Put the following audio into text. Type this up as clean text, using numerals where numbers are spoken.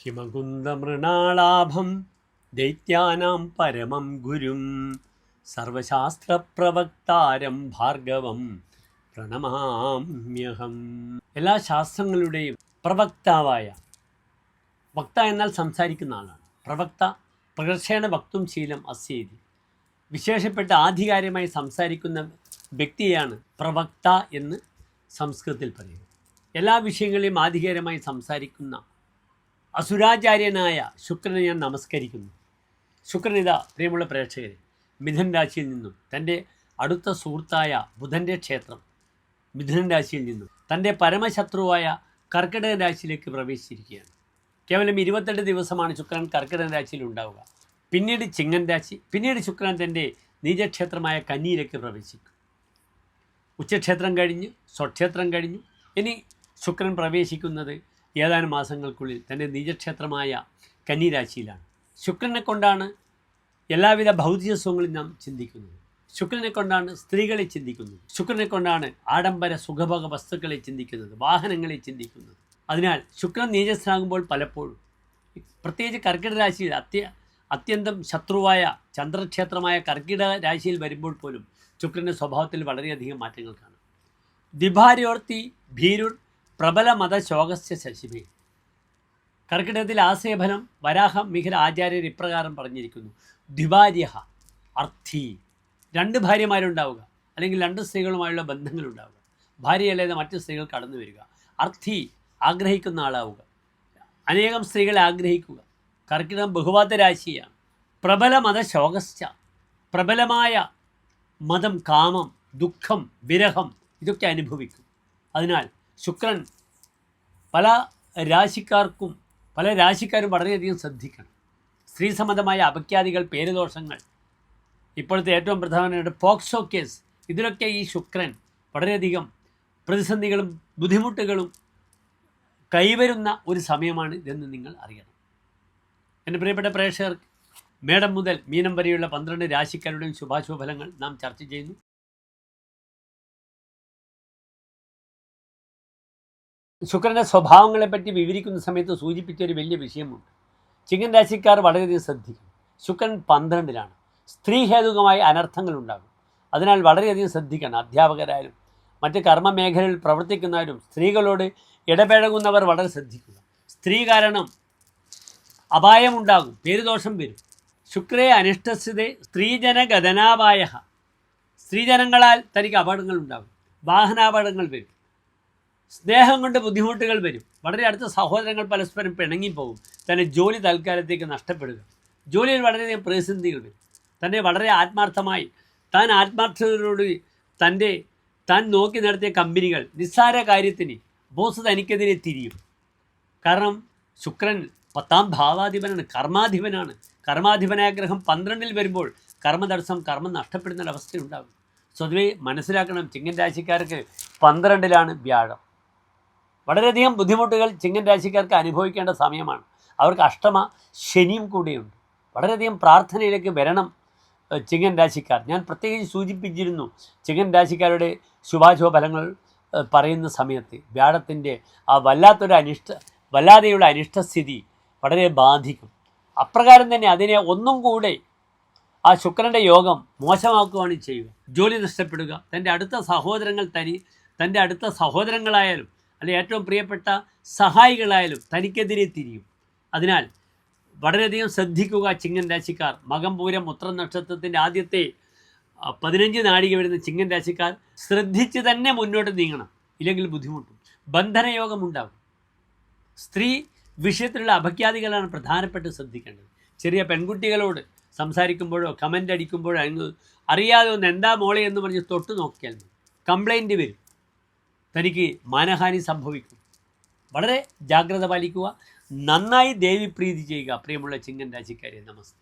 ഹിമകുന്ദമൃണാളാഭം ദൈത്യാനാം പരമം ഗുരും സർവശാസ്ത്രപ്രവക്താരം ഭാർഗവം പ്രണമാമ്യഹം. എല്ലാ ശാസ്ത്രങ്ങളുടെയും പ്രവക്താവായ, വക്ത എന്നാൽ സംസാരിക്കുന്ന ആളാണ്. പ്രവക്ത പ്രകർഷേണ വക്തും ശീലം അസ്യേതി. വിശേഷപ്പെട്ട ആധികാരികമായി സംസാരിക്കുന്ന വ്യക്തിയെയാണ് പ്രവക്ത എന്ന് സംസ്കൃതത്തിൽ പറയുന്നത്. എല്ലാ വിഷയങ്ങളെയും ആധികാരികമായി സംസാരിക്കുന്ന അസുരാചാര്യനായ ശുക്രനെ ഞാൻ നമസ്കരിക്കുന്നു. ശുക്രനിത പ്രിയമുള്ള പ്രേക്ഷകരെ, മിഥുൻ രാശിയിൽ നിന്നും തൻ്റെ അടുത്ത സുഹൃത്തായ ബുധൻ്റെ ക്ഷേത്രം മിഥുൻ രാശിയിൽ നിന്നും തൻ്റെ പരമശത്രുവായ കർക്കിടക രാശിയിലേക്ക് പ്രവേശിച്ചിരിക്കുകയാണ്. കേവലം 28 ദിവസമാണ് ശുക്രൻ കർക്കിടക രാശിയിൽ ഉണ്ടാവുക. പിന്നീട് ചിങ്ങൻ രാശി, പിന്നീട് ശുക്രൻ തൻ്റെ നീചക്ഷേത്രമായ കന്നിയിലേക്ക് പ്രവേശിക്കും. ഉച്ചക്ഷേത്രം കഴിഞ്ഞ് സ്വക്ഷേത്രം കഴിഞ്ഞു ഇനി ശുക്രൻ പ്രവേശിക്കുന്നത് ഏതാനും മാസങ്ങൾക്കുള്ളിൽ തൻ്റെ നീചക്ഷേത്രമായ കന്നിരാശിയിലാണ്. ശുക്രനെ കൊണ്ടാണ് എല്ലാവിധ ഭൗതിക സുഖങ്ങളും നാം ചിന്തിക്കുന്നത്. ശുക്രനെ കൊണ്ടാണ് സ്ത്രീകളെ ചിന്തിക്കുന്നത്. ശുക്രനെ കൊണ്ടാണ് ആഡംബര സുഖഭോഗ വസ്തുക്കളെ ചിന്തിക്കുന്നത്, വാഹനങ്ങളെ ചിന്തിക്കുന്നത്. അതിനാൽ ശുക്രൻ നീചസ്ഥനാകുമ്പോൾ പലപ്പോഴും, പ്രത്യേകിച്ച് കർക്കിടക രാശിയിൽ അത്യന്തം ശത്രുവായ ചന്ദ്രക്ഷേത്രമായ കർക്കിടക രാശിയിൽ വരുമ്പോൾ പോലും ശുക്രൻ്റെ സ്വഭാവത്തിൽ വളരെയധികം മാറ്റങ്ങൾ കാണാം. ദിഭാര്യോർത്തി ഭീരുർ പ്രബല മതശോകസ്യ ശശിമേ. കർക്കിടകത്തിൽ ആശയഫലം വരാഹ മിഹിര ആചാര്യർ ഇപ്രകാരം പറഞ്ഞിരിക്കുന്നു: ദ്വിഭാര്യ അർത്ഥി. 2 ഭാര്യമാരുണ്ടാവുക, അല്ലെങ്കിൽ 2 സ്ത്രീകളുമായുള്ള ബന്ധങ്ങളുണ്ടാവുക. ഭാര്യയല്ലാതെ മറ്റു സ്ത്രീകൾ കടന്നു വരിക. അർത്ഥി ആഗ്രഹിക്കുന്ന ആളാവുക, അനേകം സ്ത്രീകളെ ആഗ്രഹിക്കുക. കർക്കിടകം ബഹുവാദ രാശിയാണ്. പ്രബല മതശോകശ്ച, പ്രബലമായ മതം, കാമം, ദുഃഖം, വിരഹം ഇതൊക്കെ അനുഭവിക്കും. അതിനാൽ ശുക്രൻ പല രാശിക്കാരും വളരെയധികം ശ്രദ്ധിക്കണം. സ്ത്രീ സംബന്ധമായ അപഖ്യാതികൾ, പേരുദോഷങ്ങൾ, ഇപ്പോഴത്തെ ഏറ്റവും പ്രധാനമായിട്ട് പോക്സോ കേസ്, ഇതിലൊക്കെ ഈ ശുക്രൻ വളരെയധികം പ്രതിസന്ധികളും ബുദ്ധിമുട്ടുകളും കൈവരുന്ന ഒരു സമയമാണ് ഇതെന്ന് നിങ്ങൾ അറിയണം. എൻ്റെ പ്രിയപ്പെട്ട പ്രേക്ഷകർക്ക്, മേടം മുതൽ മീനം വരെയുള്ള 12 രാശിക്കാരുടെയും ശുഭാശുഭഫലങ്ങൾ നാം ചർച്ച ചെയ്യുന്നു. ശുക്രൻ്റെ സ്വഭാവങ്ങളെപ്പറ്റി വിവരിക്കുന്ന സമയത്ത് സൂചിപ്പിച്ചൊരു വലിയ വിഷയമുണ്ട്. ചിങ്ങൻ രാശിക്കാർ വളരെയധികം ശ്രദ്ധിക്കും. ശുക്രൻ 12-ലാണ്. സ്ത്രീഹേതുകമായ അനർത്ഥങ്ങളുണ്ടാകും. അതിനാൽ വളരെയധികം ശ്രദ്ധിക്കണം. അധ്യാപകരായാലും മറ്റ് കർമ്മ മേഖലയിൽ പ്രവർത്തിക്കുന്നവരും സ്ത്രീകളോട് ഇടപഴകുന്നവർ വളരെ ശ്രദ്ധിക്കുക. സ്ത്രീ കാരണം അപായമുണ്ടാകും, പേരുദോഷം വരും. ശുക്രേ അനിഷ്ടസ്ഥിതേ സ്ത്രീജനഗതനാപായ. സ്ത്രീജനങ്ങളാൽ തനിക്ക് അപകടങ്ങളുണ്ടാകും, വാഹനാപകടങ്ങൾ വരും, സ്നേഹം കൊണ്ട് ബുദ്ധിമുട്ടുകൾ വരും. വളരെ അടുത്ത സഹോദരങ്ങൾ പരസ്പരം പിണങ്ങിപ്പോകും. തന്നെ ജോലി തൽക്കാലത്തേക്ക് നഷ്ടപ്പെടുക, ജോലിയിൽ വളരെയധികം പ്രതിസന്ധികൾ വരും. തന്നെ വളരെ ആത്മാർത്ഥമായി ആത്മാർത്ഥതയോട് താൻ നോക്കി നടത്തിയ കമ്പനികൾ നിസ്സാര കാര്യത്തിന് ബോസ് തനിക്കെതിരെ തിരിയും. കാരണം ശുക്രൻ 10ാം ഭാവാധിപനാണ്, കർമാധിപനാണ്. കർമാധിപനായ ഗ്രഹം 12-ൽ വരുമ്പോൾ കർമ്മതടസ്സം, കർമ്മം നഷ്ടപ്പെടുന്നൊരവസ്ഥയുണ്ടാകും. സ്വതവേ മനസ്സിലാക്കണം, ചിങ്ങൻ രാശിക്കാർക്ക് 12-ലാണ് വ്യാഴം. വളരെയധികം ബുദ്ധിമുട്ടുകൾ ചിങ്ങൻ രാശിക്കാർക്ക് അനുഭവിക്കേണ്ട സമയമാണ്. അവർക്ക് അഷ്ടമ ശനിയും കൂടിയുണ്ട്. വളരെയധികം പ്രാർത്ഥനയിലേക്ക് വരണം ചിങ്ങൻ രാശിക്കാർ. ഞാൻ പ്രത്യേകിച്ച് സൂചിപ്പിച്ചിരുന്നു, ചിങ്ങൻ രാശിക്കാരുടെ ശുഭാശുഭ ഫലങ്ങൾ പറയുന്ന സമയത്ത് വ്യാഴത്തിൻ്റെ ആ വല്ലാതെയുള്ള അനിഷ്ടസ്ഥിതി വളരെ ബാധിക്കും. അപ്രകാരം തന്നെ അതിനെ ഒന്നും കൂടെ ആ ശുക്രൻ്റെ യോഗം മോശമാക്കുകയാണ് ചെയ്യുക. ജോലി നഷ്ടപ്പെടുക, തൻ്റെ അടുത്ത സഹോദരങ്ങളായാലും അല്ലെങ്കിൽ ഏറ്റവും പ്രിയപ്പെട്ട സഹായികളായാലും തനിക്കെതിരെ തിരിയും. അതിനാൽ വളരെയധികം ശ്രദ്ധിക്കുക ചിങ്ങൻ രാശിക്കാർ. മകം പൂരം ഉത്രം നക്ഷത്രത്തിൻ്റെ ആദ്യത്തെ 15 നാഴിക വരുന്ന ചിങ്ങൻ രാശിക്കാർ ശ്രദ്ധിച്ച് തന്നെ മുന്നോട്ട് നീങ്ങണം, ഇല്ലെങ്കിൽ ബുദ്ധിമുട്ടും. ബന്ധനയോഗമുണ്ടാകും. സ്ത്രീ വിഷയത്തിലുള്ള അപഖ്യാതികളാണ് പ്രധാനപ്പെട്ട് ശ്രദ്ധിക്കേണ്ടത്. ചെറിയ പെൺകുട്ടികളോട് സംസാരിക്കുമ്പോഴോ കമൻ്റ് അടിക്കുമ്പോഴോ അറിയാതെ ഒന്ന് എന്താ മോളെ എന്ന് പറഞ്ഞ് തൊട്ട് നോക്കിയാൽ മതി, കംപ്ലൈൻറ്റ് വരും, തനിക്ക് മാനഹാനി സംഭവിക്കും. വളരെ ജാഗ്രത പാലിക്കുക. നന്നായി ദേവിപ്രീതി ചെയ്യുക. പ്രിയമുള്ള ചിങ്ങൻ രാശിക്കാരെ, നമസ്തേ.